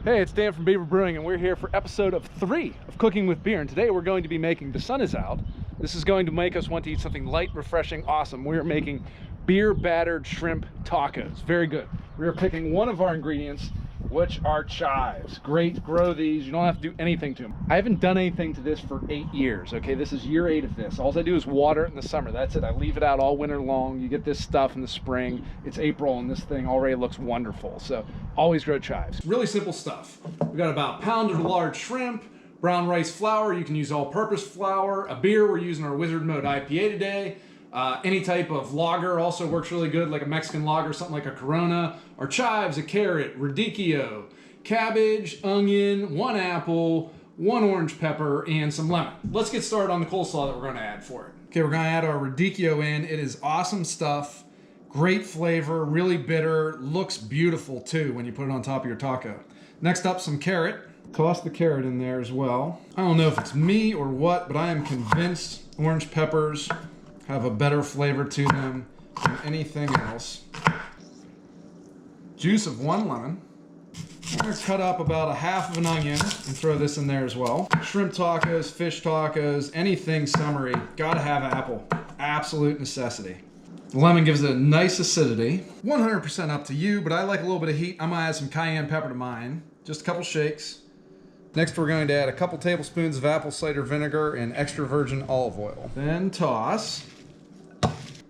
Hey, it's Dan from Beaver Brewing, and we're here for episode 3 of Cooking with Beer. And today we're going to be making, the sun is out, this is going to make us want to eat something light, refreshing, awesome. We're making beer battered shrimp tacos. Very good. We're picking one of our ingredients, which are chives. Great, grow these. You don't have to do anything to them. I haven't done anything to this for 8 years, okay? This is year 8 of this. All I do is water it in the summer. That's it. I leave it out all winter long. You get this stuff in the spring. It's April, and this thing already looks wonderful. So always grow chives. Really simple stuff. We got about a pound of large shrimp, brown rice flour. You can use all-purpose flour. A beer, we're using our Wizard Mode IPA today. Any type of lager also works really good, like a Mexican lager, something like a Corona. Our chives, a carrot, radicchio, cabbage, onion, 1 apple, 1 orange pepper, and some lemon. Let's get started on the coleslaw that we're going to add for it. Okay, we're going to add our radicchio in. It is awesome stuff. Great flavor, really bitter. Looks beautiful too when you put it on top of your taco. Next up, some carrot. Toss the carrot in there as well. I don't know if it's me or what, but I am convinced orange peppers have a better flavor to them than anything else. Juice of 1 lemon. I'm going to cut up about a half of an onion and throw this in there as well. Shrimp tacos, fish tacos, anything summery, gotta have apple. Absolute necessity. The lemon gives it a nice acidity. 100% up to you, but I like a little bit of heat. I'm going to add some cayenne pepper to mine. Just a couple shakes. Next, we're going to add a couple tablespoons of apple cider vinegar and extra virgin olive oil. Then toss.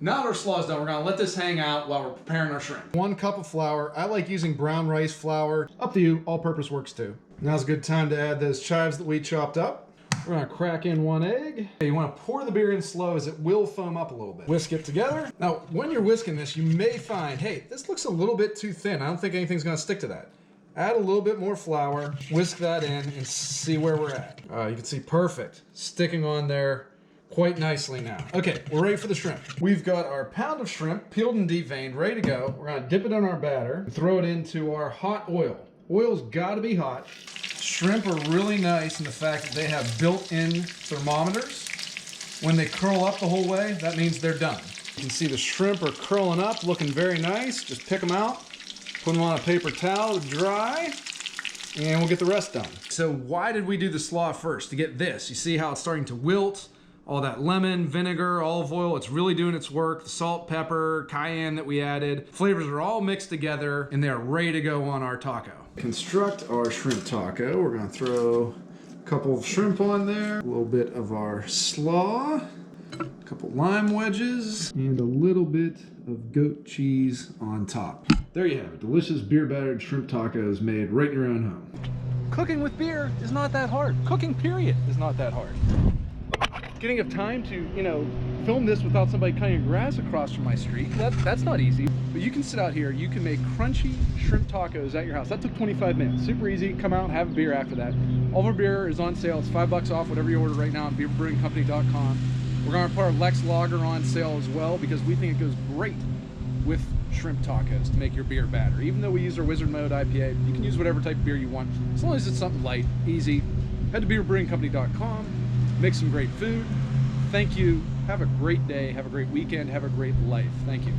Now that our slaw is done, we're going to let this hang out while we're preparing our shrimp. 1 cup of flour. I like using brown rice flour. Up to you. All-purpose works too. Now's a good time to add those chives that we chopped up. We're going to crack in 1 egg. You want to pour the beer in slow as it will foam up a little bit. Whisk it together. Now, when you're whisking this, you may find, hey, this looks a little bit too thin. I don't think anything's going to stick to that. Add a little bit more flour, whisk that in, and see where we're at. You can see perfect. Sticking on there quite nicely now. Okay, we're ready for the shrimp. We've got our pound of shrimp, peeled and deveined, ready to go. We're gonna dip it in our batter, and throw it into our hot oil. Oil's gotta be hot. Shrimp are really nice in the fact that they have built-in thermometers. When they curl up the whole way, that means they're done. You can see the shrimp are curling up, looking very nice. Just pick them out. Put them on a paper towel to dry, and we'll get the rest done. So why did we do the slaw first? To get this. You see how it's starting to wilt? All that lemon, vinegar, olive oil, it's really doing its work. The salt, pepper, cayenne that we added. Flavors are all mixed together, and they're ready to go on our taco. Construct our shrimp taco. We're gonna throw a couple of shrimp on there, a little bit of our slaw, a couple lime wedges, and a little bit of goat cheese on top. There you have it, delicious beer battered shrimp tacos made right in your own home. Cooking with beer is not that hard. Cooking, period, is not that hard. Getting up time to, film this without somebody cutting grass across from my street, that's not easy. But you can sit out here, you can make crunchy shrimp tacos at your house. That took 25 minutes, super easy. Come out and have a beer after that. All of our beer is on sale. It's $5 off whatever you order right now on beaverbrewingcompany.com. We're going to put our Lex Lager on sale as well because we think it goes great with shrimp tacos to make your beer batter. Even though we use our Wizard Mode IPA, you can use whatever type of beer you want, as long as it's something light, easy. Head to beaverbrewingcompany.com, make some great food. Thank you. Have a great day. Have a great weekend. Have a great life. Thank you.